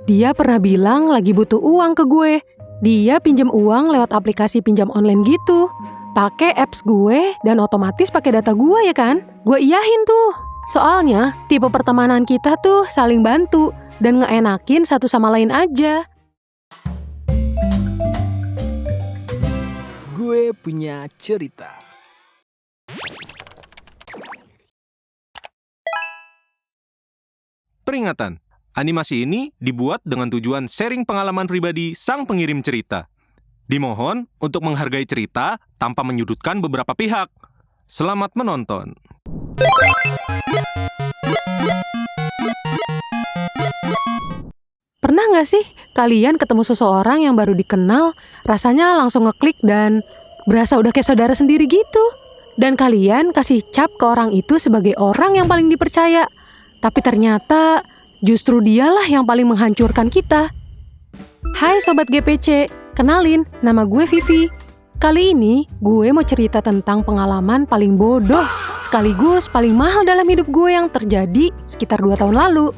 Dia pernah bilang lagi butuh uang ke gue. Dia pinjam uang lewat aplikasi pinjam online gitu. Pakai apps gue dan otomatis pakai data gue ya kan? Gue iyahin tuh. Soalnya tipe pertemanan kita tuh saling bantu dan ngeenakin satu sama lain aja. Gue punya cerita. Peringatan, animasi ini dibuat dengan tujuan sharing pengalaman pribadi sang pengirim cerita. Dimohon untuk menghargai cerita tanpa menyudutkan beberapa pihak. Selamat menonton. Pernah nggak sih kalian ketemu seseorang yang baru dikenal, rasanya langsung ngeklik dan berasa udah kayak saudara sendiri gitu? Dan kalian kasih cap ke orang itu sebagai orang yang paling dipercaya. Tapi ternyata justru dialah yang paling menghancurkan kita. Hai Sobat GPC, kenalin, nama gue Vivi. Kali ini gue mau cerita tentang pengalaman paling bodoh, sekaligus paling mahal dalam hidup gue yang terjadi sekitar 2 tahun lalu.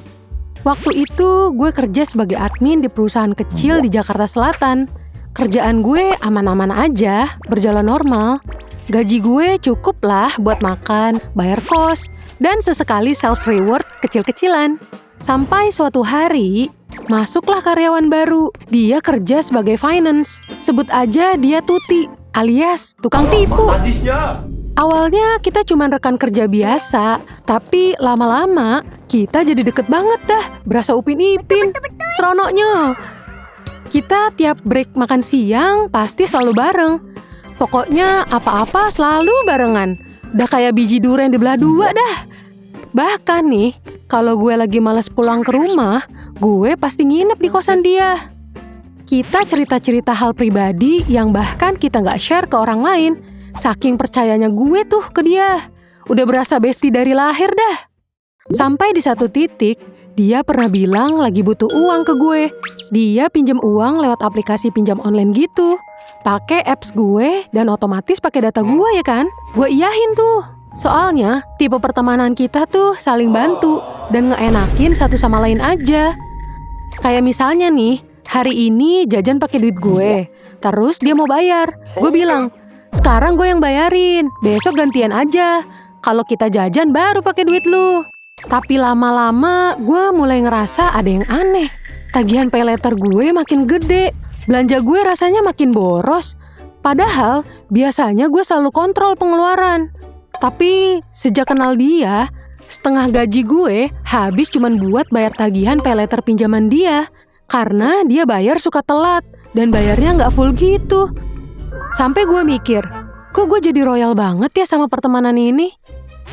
Waktu itu gue kerja sebagai admin di perusahaan kecil di Jakarta Selatan. Kerjaan gue aman-aman aja, berjalan normal. Gaji gue cukup lah buat makan, bayar kos, dan sesekali self-reward kecil-kecilan. Sampai suatu hari, masuklah karyawan baru. Dia kerja sebagai finance. Sebut aja dia Tuti, alias tukang tipu. Awalnya kita cuma rekan kerja biasa, tapi lama-lama kita jadi deket banget dah. Berasa upin-ipin, seronoknya. Kita tiap break makan siang pasti selalu bareng. Pokoknya apa-apa selalu barengan. Udah kayak biji durian dibelah dua dah. Bahkan nih, kalau gue lagi malas pulang ke rumah, gue pasti nginep di kosan dia. Kita cerita-cerita hal pribadi yang bahkan kita nggak share ke orang lain. Saking percayanya gue tuh ke dia. Udah berasa bestie dari lahir dah. Sampai di satu titik, dia pernah bilang lagi butuh uang ke gue. Dia pinjam uang lewat aplikasi pinjam online gitu. Pakai apps gue dan otomatis pakai data gue ya kan? Gue iyahin tuh. Soalnya tipe pertemanan kita tuh saling bantu dan ngeenakin satu sama lain aja. Kayak misalnya nih, hari ini jajan pakai duit gue. Terus dia mau bayar. Gue bilang, sekarang gue yang bayarin, besok gantian aja. Kalau kita jajan baru pakai duit lu. Tapi lama-lama gue mulai ngerasa ada yang aneh. Tagihan pay letter gue makin gede. Belanja gue rasanya makin boros. Padahal biasanya gue selalu kontrol pengeluaran. Tapi sejak kenal dia, setengah gaji gue habis cuman buat bayar tagihan pay letter pinjaman dia. Karena dia bayar suka telat dan bayarnya nggak full gitu. Sampai gue mikir, kok gue jadi royal banget ya sama pertemanan ini?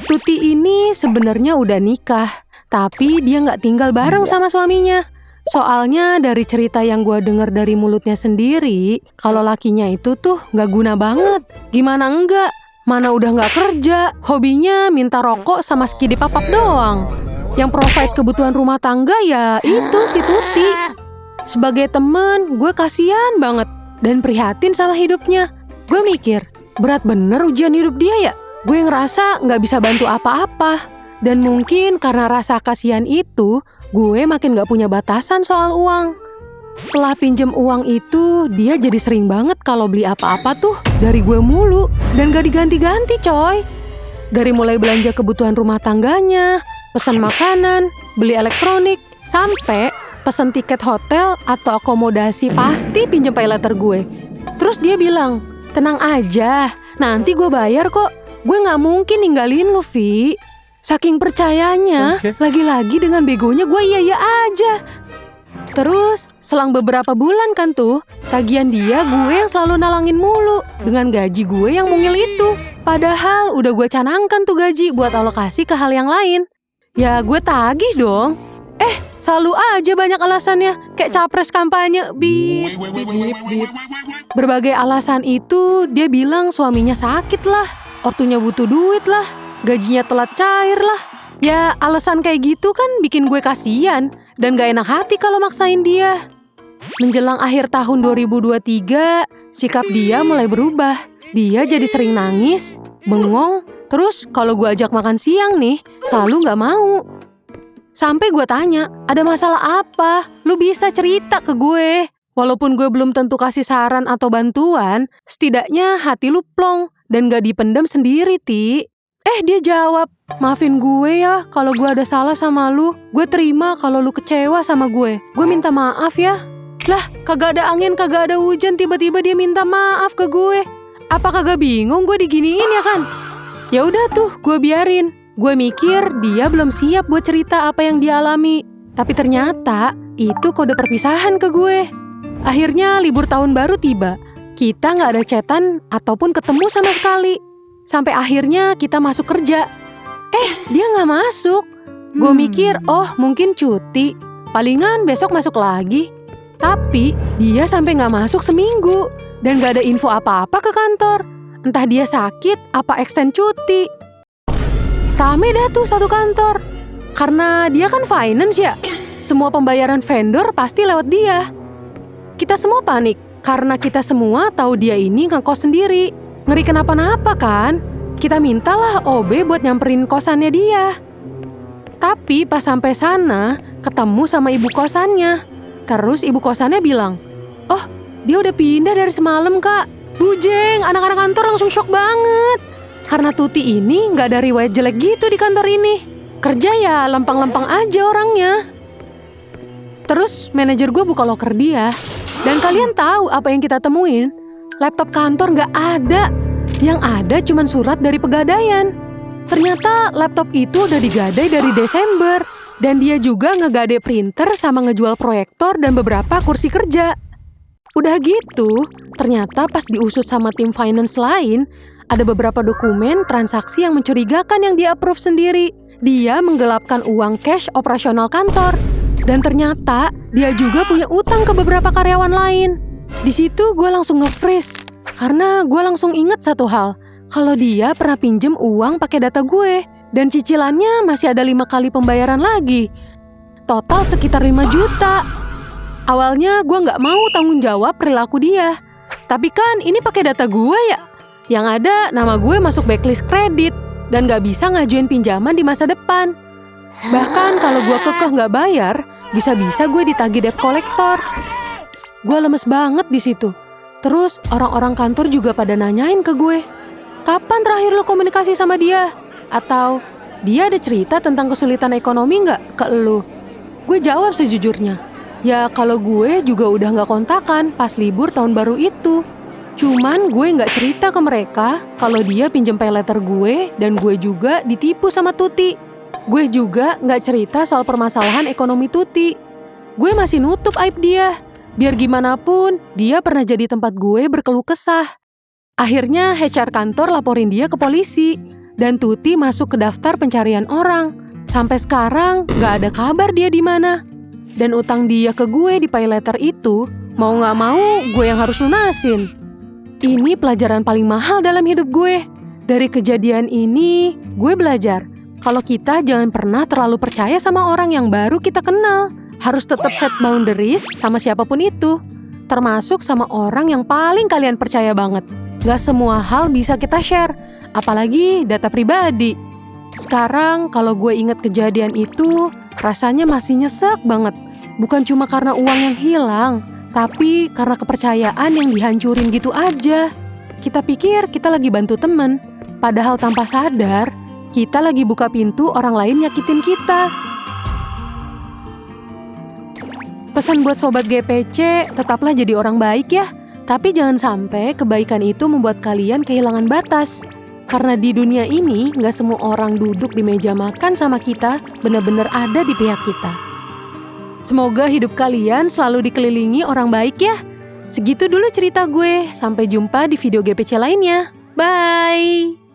Tuti ini sebenarnya udah nikah, tapi dia nggak tinggal bareng sama suaminya. Soalnya dari cerita yang gue dengar dari mulutnya sendiri, kalau lakinya itu tuh nggak guna banget. Gimana enggak? Mana udah nggak kerja, hobinya minta rokok sama skidi papap doang. Yang provide kebutuhan rumah tangga ya itu si Tuti. Sebagai teman, gue kasihan banget dan prihatin sama hidupnya. Gue mikir, berat bener ujian hidup dia ya? Gue ngerasa nggak bisa bantu apa-apa. Dan mungkin karena rasa kasihan itu, gue makin gak punya batasan soal uang. Setelah pinjem uang itu, dia jadi sering banget kalau beli apa-apa tuh dari gue mulu. Dan gak diganti-ganti coy. Dari mulai belanja kebutuhan rumah tangganya, pesan makanan, beli elektronik, sampai pesan tiket hotel atau akomodasi pasti pinjem pay letter gue. Terus dia bilang, tenang aja, nanti gue bayar kok. Gue gak mungkin ninggalin lu, Vi. Saking percayanya, lagi-lagi dengan begonya gue iya-iya aja. Terus, selang beberapa bulan kan tuh, tagihan dia gue yang selalu nalangin mulu dengan gaji gue yang mungil itu. Padahal udah gue canangkan tuh gaji buat alokasi ke hal yang lain. Ya gue tagih dong. Selalu aja banyak alasannya, kayak capres kampanye. Bip. Berbagai alasan itu, dia bilang suaminya sakit lah, ortunya butuh duit lah, gajinya telat cair lah. Ya alasan kayak gitu kan bikin gue kasihan dan gak enak hati kalau maksain dia. Menjelang akhir tahun 2023, sikap dia mulai berubah. Dia jadi sering nangis, bengong, terus kalau gue ajak makan siang nih, selalu gak mau. Sampai gue tanya, ada masalah apa? Lu bisa cerita ke gue. Walaupun gue belum tentu kasih saran atau bantuan, setidaknya hati lu plong dan gak dipendam sendiri, Ti. Dia jawab, maafin gue ya kalau gue ada salah sama lu. Gue terima kalau lu kecewa sama gue. Gue minta maaf ya. Lah, kagak ada angin, kagak ada hujan, tiba-tiba dia minta maaf ke gue. Apa kagak bingung gue diginiin ya kan? Ya udah tuh, gue biarin. Gue mikir dia belum siap buat cerita apa yang dia alami. Tapi ternyata itu kode perpisahan ke gue. Akhirnya libur tahun baru tiba. Kita gak ada chatan ataupun ketemu sama sekali. Sampai akhirnya kita masuk kerja. Dia gak masuk. Gue mikir, mungkin cuti. Palingan besok masuk lagi. Tapi dia sampai gak masuk seminggu. Dan gak ada info apa-apa ke kantor. Entah dia sakit apa extend cuti. Rame dah tuh satu kantor. Karena dia kan finance ya. Semua pembayaran vendor pasti lewat dia. Kita semua panik. Karena kita semua tahu dia ini ngekos sendiri. Ngeri kenapa-napa kan? Kita mintalah OB buat nyamperin kosannya dia. Tapi pas sampai sana, ketemu sama ibu kosannya. Terus ibu kosannya bilang, dia udah pindah dari semalam kak. Bujeng, anak-anak kantor langsung shock banget. Karena Tuti ini gak ada riwayat jelek gitu di kantor ini. Kerja ya lempang-lempang aja orangnya. Terus manajer gue buka loker dia. Dan kalian tahu apa yang kita temuin? Laptop kantor gak ada. Yang ada cuma surat dari pegadaian. Ternyata laptop itu udah digadai dari Desember. Dan dia juga ngegade printer sama ngejual proyektor dan beberapa kursi kerja. Udah gitu, ternyata pas diusut sama tim finance lain, ada beberapa dokumen transaksi yang mencurigakan yang di-approve sendiri. Dia menggelapkan uang cash operasional kantor. Dan ternyata dia juga punya utang ke beberapa karyawan lain. Di situ gue langsung nge-freeze. Karena gue langsung inget satu hal. Kalau dia pernah pinjem uang pakai data gue. Dan cicilannya masih ada 5 kali pembayaran lagi. Total sekitar 5 juta. Awalnya gue gak mau tanggung jawab perilaku dia. Tapi kan ini pakai data gue ya. Yang ada nama gue masuk backlist kredit. Dan gak bisa ngajuin pinjaman di masa depan. Bahkan kalau gue kekeh gak bayar, bisa-bisa gue ditagih debt collector. Gue lemes banget di situ. Terus orang-orang kantor juga pada nanyain ke gue, kapan terakhir lo komunikasi sama dia? Atau dia ada cerita tentang kesulitan ekonomi nggak ke lo? Gue jawab sejujurnya, ya kalau gue juga udah nggak kontakan pas libur tahun baru itu. Cuman gue nggak cerita ke mereka kalau dia pinjem pay letter gue dan gue juga ditipu sama Tuti. Gue juga nggak cerita soal permasalahan ekonomi Tuti. Gue masih nutup aib dia. Biar gimana pun, dia pernah jadi tempat gue berkeluh kesah. Akhirnya HR kantor laporin dia ke polisi. Dan Tuti masuk ke daftar pencarian orang. Sampai sekarang gak ada kabar dia di mana. Dan utang dia ke gue di pay letter itu, mau gak mau gue yang harus lunasin. Ini pelajaran paling mahal dalam hidup gue. Dari kejadian ini, gue belajar kalau kita jangan pernah terlalu percaya sama orang yang baru kita kenal. Harus tetap set boundaries sama siapapun itu. Termasuk sama orang yang paling kalian percaya banget. Gak semua hal bisa kita share. Apalagi data pribadi. Sekarang kalau gue inget kejadian itu, rasanya masih nyesek banget. Bukan cuma karena uang yang hilang, tapi karena kepercayaan yang dihancurin gitu aja. Kita pikir kita lagi bantu temen. Padahal tanpa sadar, kita lagi buka pintu orang lain nyakitin kita. Pesan buat Sobat GPC, tetaplah jadi orang baik ya. Tapi jangan sampai kebaikan itu membuat kalian kehilangan batas. Karena di dunia ini, gak semua orang duduk di meja makan sama kita benar-benar ada di pihak kita. Semoga hidup kalian selalu dikelilingi orang baik ya. Segitu dulu cerita gue. Sampai jumpa di video GPC lainnya. Bye!